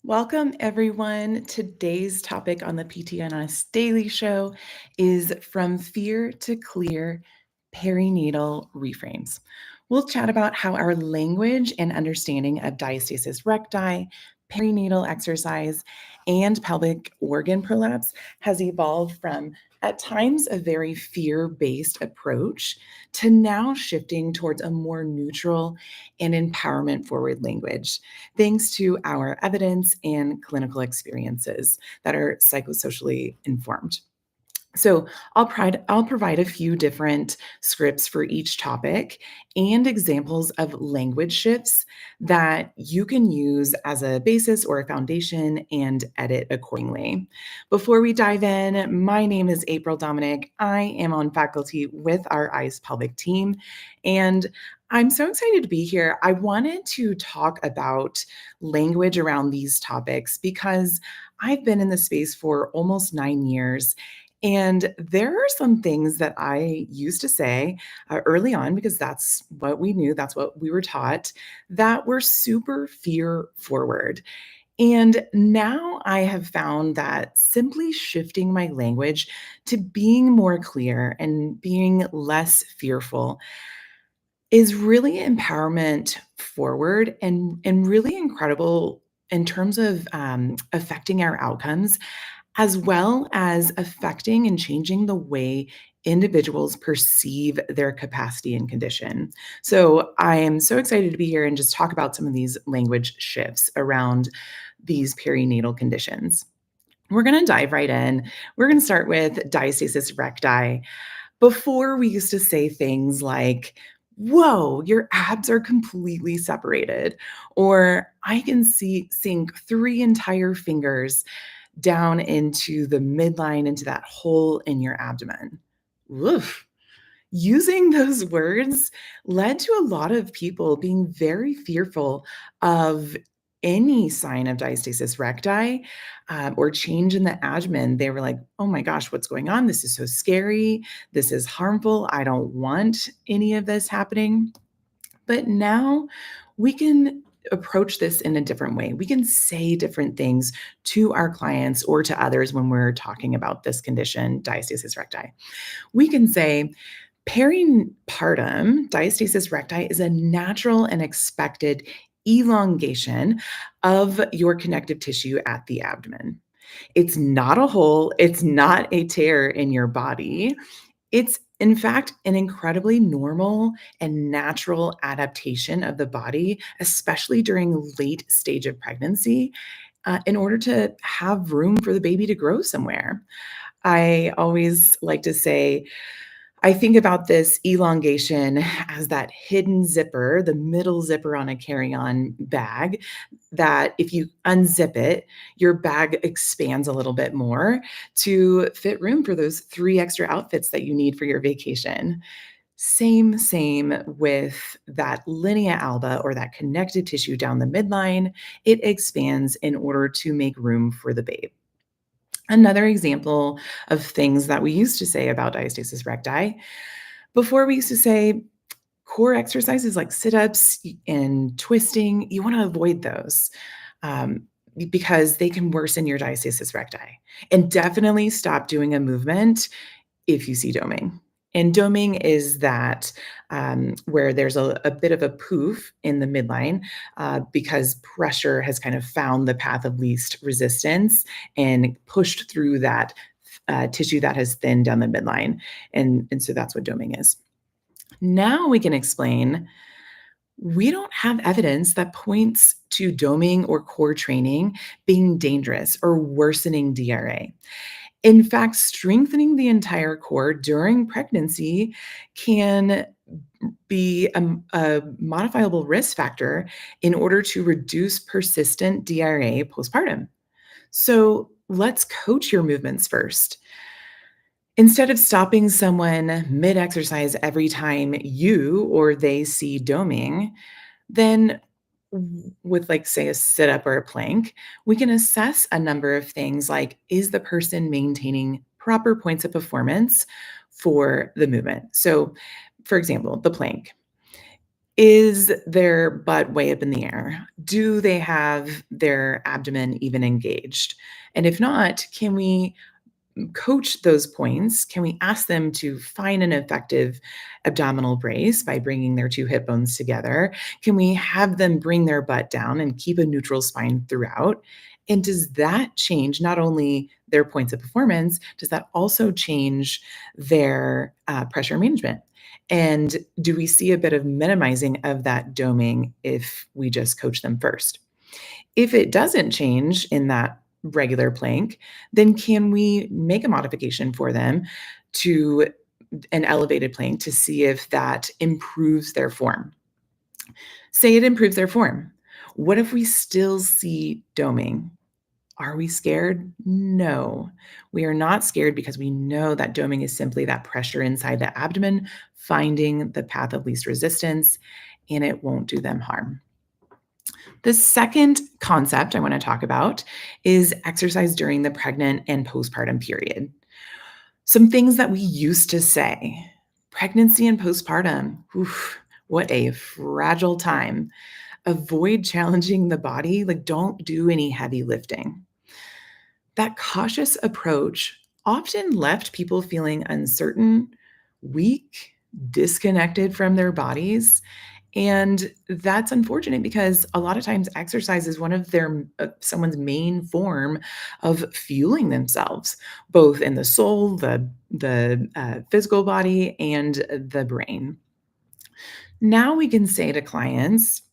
Welcome, everyone. Today's topic on the PTNS Daily Show is From Fear to Clear Perinatal Reframes. We'll chat about how our language and understanding of diastasis recti, perinatal exercise, and pelvic organ prolapse has evolved from, at times, a very fear based approach to now shifting towards a more neutral and empowerment forward language, thanks to our evidence and clinical experiences that are psychosocially informed. So I'll provide a few different scripts for each topic and examples of language shifts that you can use as a basis or a foundation and edit accordingly. Before we dive in, my name is April Dominick. I am on faculty with our ICE Pelvic team, and I'm so excited to be here. I wanted to talk about language around these topics because I've been in the space for almost 9 years, and there are some things that I used to say early on, because that's what we knew, that's what we were taught, that were super fear forward. And now I have found that simply shifting my language to being more clear and being less fearful is really empowerment forward and really incredible in terms of affecting our outcomes, as well as affecting and changing the way individuals perceive their capacity and condition. So I am so excited to be here and just talk about some of these language shifts around these perinatal conditions. We're going to dive right in. We're going to start with diastasis recti. Before, we used to say things like, whoa, your abs are completely separated, or I can sink 3 entire fingers down into the midline, into that hole in your abdomen. Oof. Using those words led to a lot of people being very fearful of any sign of diastasis recti or change in the abdomen. They were like, oh my gosh, what's going on? This is so scary. This is harmful. I don't want any of this happening. But now we can approach this in a different way. We can say different things to our clients or to others when we're talking about this condition, diastasis recti. We can say, peripartum diastasis recti is a natural and expected elongation of your connective tissue at the abdomen. It's not a hole, it's not a tear in your body. It's, in fact, an incredibly normal and natural adaptation of the body, especially during late stage of pregnancy, in order to have room for the baby to grow somewhere. I always like to say, I think about this elongation as that hidden zipper, the middle zipper on a carry-on bag, that if you unzip it, your bag expands a little bit more to fit room for those 3 extra outfits that you need for your vacation. Same with that linea alba, or that connective tissue down the midline. It expands in order to make room for the babe. Another example of things that we used to say about diastasis recti, before we used to say core exercises like sit-ups and twisting, you want to avoid those because they can worsen your diastasis recti. And definitely stop doing a movement if you see doming. And doming is that where there's a bit of a poof in the midline because pressure has kind of found the path of least resistance and pushed through that tissue that has thinned down the midline. And so that's what doming is. Now we can explain, we don't have evidence that points to doming or core training being dangerous or worsening DRA. In fact, strengthening the entire core during pregnancy can be a modifiable risk factor in order to reduce persistent DRA postpartum. So let's coach your movements first. Instead of stopping someone mid-exercise every time you or they see doming, then with, like, say, a sit-up or a plank, we can assess a number of things like, is the person maintaining proper points of performance for the movement? So, for example, the plank. Is their butt way up in the air? Do they have their abdomen even engaged? And if not, can we coach those points? Can we ask them to find an effective abdominal brace by bringing their two hip bones together? Can we have them bring their butt down and keep a neutral spine throughout? And does that change not only their points of performance, does that also change their pressure management? And do we see a bit of minimizing of that doming if we just coach them first? If it doesn't change in that regular plank, then can we make a modification for them to an elevated plank to see if that improves their form? Say it improves their form. What if we still see doming? Are we scared? No. We are not scared because we know that doming is simply that pressure inside the abdomen, finding the path of least resistance, and it won't do them harm. The second concept I want to talk about is exercise during the pregnant and postpartum period. Some things that we used to say: pregnancy and postpartum, oof, what a fragile time. Avoid challenging the body, like, don't do any heavy lifting. That cautious approach often left people feeling uncertain, weak, disconnected from their bodies. And that's unfortunate because a lot of times exercise is one of their someone's main form of fueling themselves, both in the soul, the physical body, and the brain. Now we can say to clients,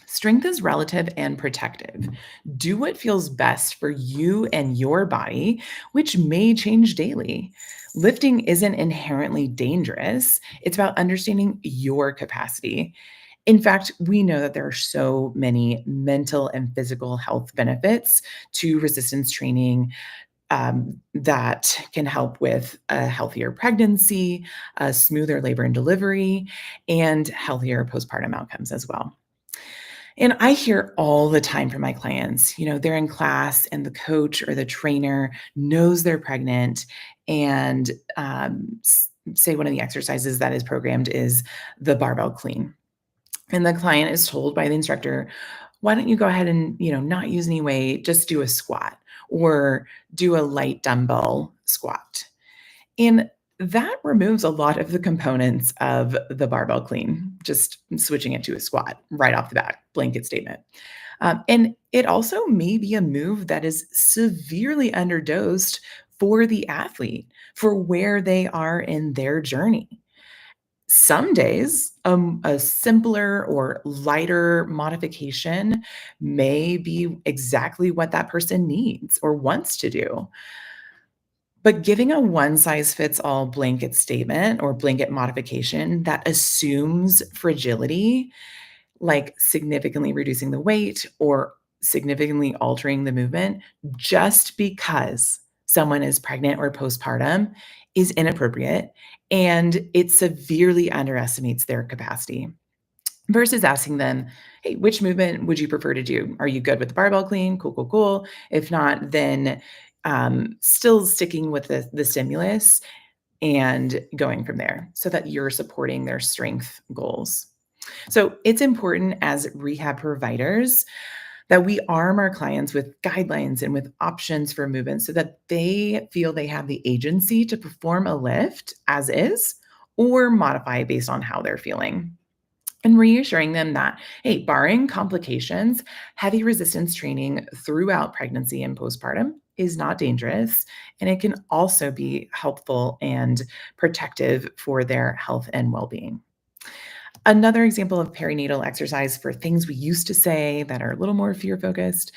strength is relative and protective. Do what feels best for you and your body, which may change daily. Lifting isn't inherently dangerous. It's about understanding your capacity. In fact, we know that there are so many mental and physical health benefits to resistance training that can help with a healthier pregnancy, a smoother labor and delivery, and healthier postpartum outcomes as well. And I hear all the time from my clients, they're in class and the coach or the trainer knows they're pregnant and say one of the exercises that is programmed is the barbell clean. And the client is told by the instructor, why don't you go ahead and, not use any weight, just do a squat or do a light dumbbell squat. And that removes a lot of the components of the barbell clean, just switching it to a squat right off the bat, blanket statement. And it also may be a move that is severely underdosed for the athlete, for where they are in their journey. Some days, a simpler or lighter modification may be exactly what that person needs or wants to do. But giving a one size fits all blanket statement or blanket modification that assumes fragility, like significantly reducing the weight or significantly altering the movement just because someone is pregnant or postpartum is inappropriate, and it severely underestimates their capacity versus asking them, hey, which movement would you prefer to do? Are you good with the barbell clean? Cool, cool, cool. If not, then still sticking with the stimulus and going from there so that you're supporting their strength goals. So it's important as rehab providers that we arm our clients with guidelines and with options for movement so that they feel they have the agency to perform a lift as is or modify based on how they're feeling. And reassuring them that, hey, barring complications, heavy resistance training throughout pregnancy and postpartum is not dangerous. And it can also be helpful and protective for their health and well being. Another example of perinatal exercise for things we used to say that are a little more fear focused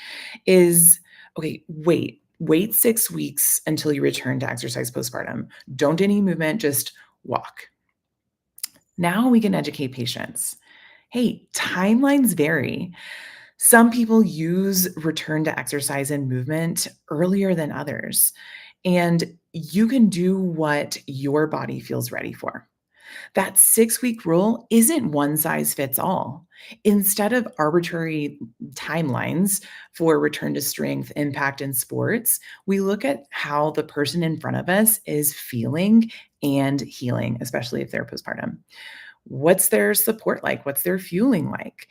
is okay, wait 6 weeks until you return to exercise postpartum. Don't do any movement, just walk. Now we can educate patients. Hey, timelines vary. Some people use return to exercise and movement earlier than others, and you can do what your body feels ready for. That 6-week rule isn't one size fits all. Instead of arbitrary timelines for return to strength impact in sports, we look at how the person in front of us is feeling and healing, especially if they're postpartum. What's their support like? What's their fueling like?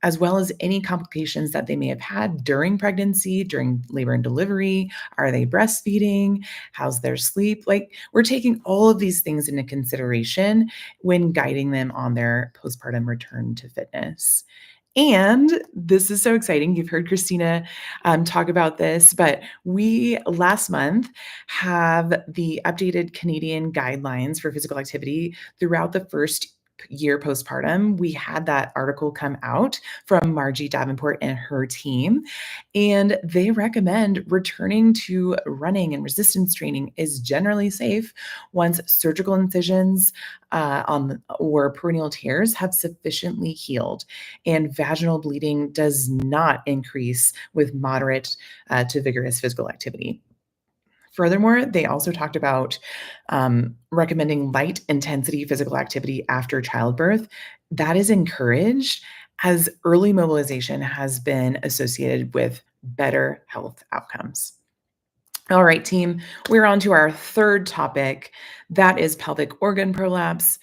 As well as any complications that they may have had during pregnancy, during labor and delivery. Are they breastfeeding? How's their sleep? Like, we're taking all of these things into consideration when guiding them on their postpartum return to fitness. And this is so exciting. You've heard Christina talk about this, but we last month have the updated Canadian guidelines for physical activity throughout the first year postpartum. We had that article come out from Margie Davenport and her team, and they recommend returning to running and resistance training is generally safe once surgical incisions or perineal tears have sufficiently healed, and vaginal bleeding does not increase with moderate to vigorous physical activity. Furthermore, they also talked about recommending light intensity physical activity after childbirth. That is encouraged as early mobilization has been associated with better health outcomes. All right, team, we're on to our third topic. That is pelvic organ prolapse.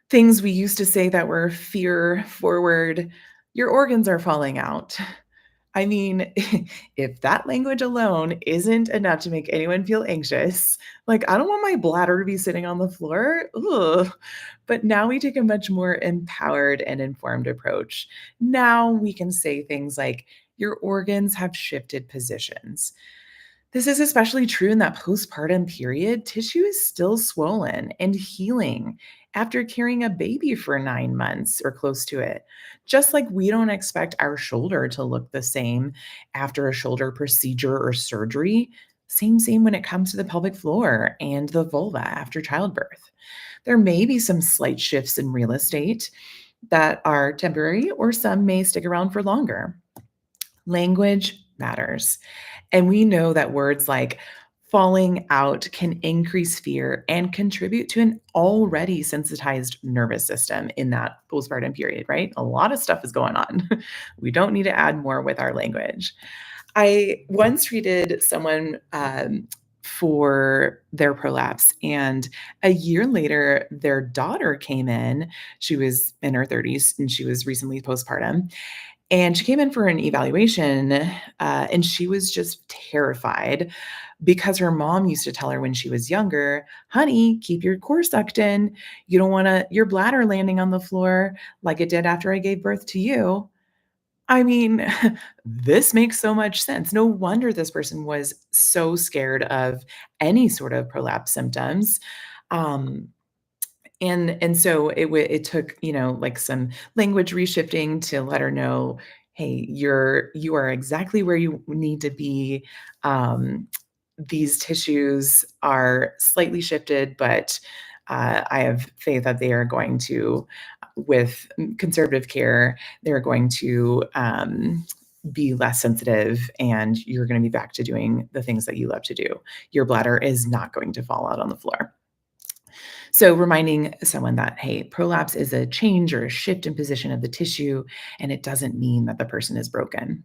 Things we used to say that were fear forward. Your organs are falling out. I mean, if that language alone isn't enough to make anyone feel anxious, like, I don't want my bladder to be sitting on the floor. Ugh. But now we take a much more empowered and informed approach. Now we can say things like, your organs have shifted positions. This is especially true in that postpartum period. Tissue is still swollen and healing after carrying a baby for 9 months or close to it. Just like we don't expect our shoulder to look the same after a shoulder procedure or surgery, same when it comes to the pelvic floor and the vulva after childbirth. There may be some slight shifts in real estate that are temporary, or some may stick around for longer. Language matters. And we know that words like falling out can increase fear and contribute to an already sensitized nervous system in that postpartum period, right? A lot of stuff is going on. We don't need to add more with our language. I once treated someone for their prolapse, and a year later, their daughter came in. She was in her 30s and she was recently postpartum. And she came in for an evaluation, and she was just terrified because her mom used to tell her when she was younger, "Honey, keep your core sucked in. You don't want your bladder landing on the floor like it did after I gave birth to you." I mean, this makes so much sense. No wonder this person was so scared of any sort of prolapse symptoms. Um, and so it took, like, some language reshifting to let her know, "Hey, you are exactly where you need to be. Um, these tissues are slightly shifted, but I have faith that they are going to, with conservative care, they're going to be less sensitive, and you're going to be back to doing the things that you love to do. Your bladder is not going to fall out on the floor." So reminding someone that, hey, prolapse is a change or a shift in position of the tissue, and it doesn't mean that the person is broken.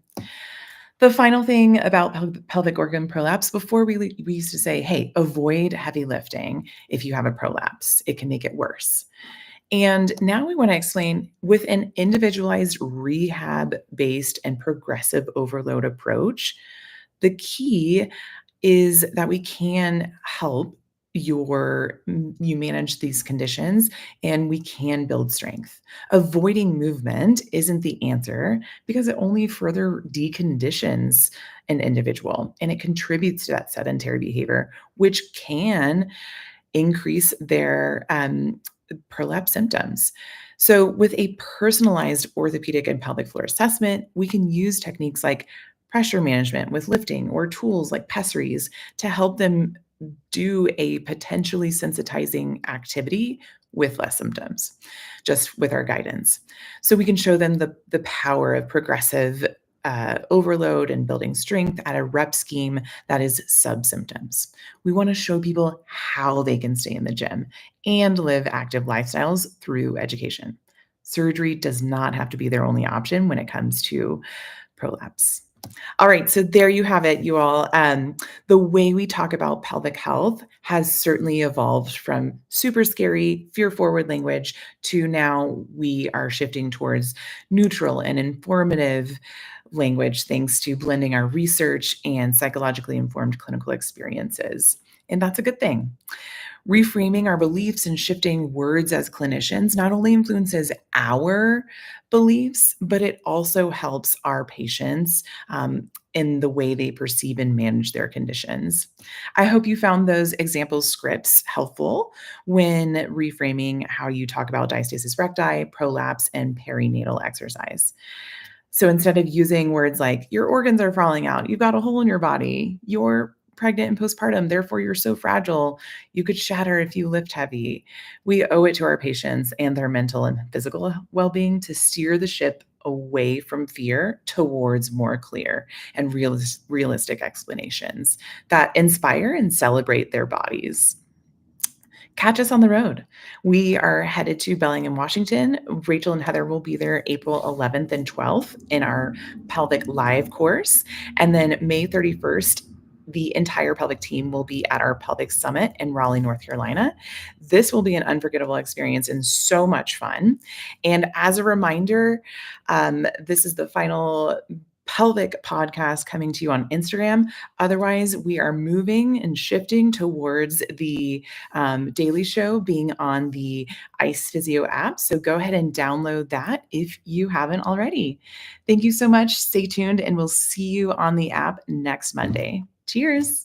The final thing about pelvic organ prolapse, before we used to say, hey, avoid heavy lifting if you have a prolapse. It can make it worse. And now we want to explain, with an individualized rehab-based and progressive overload approach, the key is that we can help you manage these conditions, and we can build strength. Avoiding movement isn't the answer because it only further deconditions an individual, and it contributes to that sedentary behavior, which can increase their prolapse symptoms. So, with a personalized orthopedic and pelvic floor assessment, we can use techniques like pressure management with lifting, or tools like pessaries to help them do a potentially sensitizing activity with less symptoms, just with our guidance. So we can show them the power of progressive overload and building strength at a rep scheme that is sub symptoms. We want to show people how they can stay in the gym and live active lifestyles through education. Surgery does not have to be their only option when it comes to prolapse. All right, so there you have it, you all. The way we talk about pelvic health has certainly evolved from super scary, fear forward language to now we are shifting towards neutral and informative language thanks to blending our research and psychologically informed clinical experiences. And that's a good thing. Reframing our beliefs and shifting words as clinicians not only influences our beliefs, but it also helps our patients in the way they perceive and manage their conditions. I hope you found those example scripts helpful when reframing how you talk about diastasis recti, prolapse, and perinatal exercise. So instead of using words like, your organs are falling out, you've got a hole in your body, you're pregnant and postpartum, therefore you're so fragile, you could shatter if you lift heavy. We owe it to our patients and their mental and physical well being to steer the ship away from fear towards more clear and realistic explanations that inspire and celebrate their bodies. Catch us on the road. We are headed to Bellingham, Washington. Rachel and Heather will be there April 11th and 12th in our pelvic live course. And then May 31st, the entire pelvic team will be at our pelvic summit in Raleigh, North Carolina. This will be an unforgettable experience and so much fun. And as a reminder, this is the final pelvic podcast coming to you on Instagram. Otherwise, we are moving and shifting towards the Daily Show being on the ICE Physio app. So go ahead and download that if you haven't already. Thank you so much. Stay tuned, and we'll see you on the app next Monday. Cheers.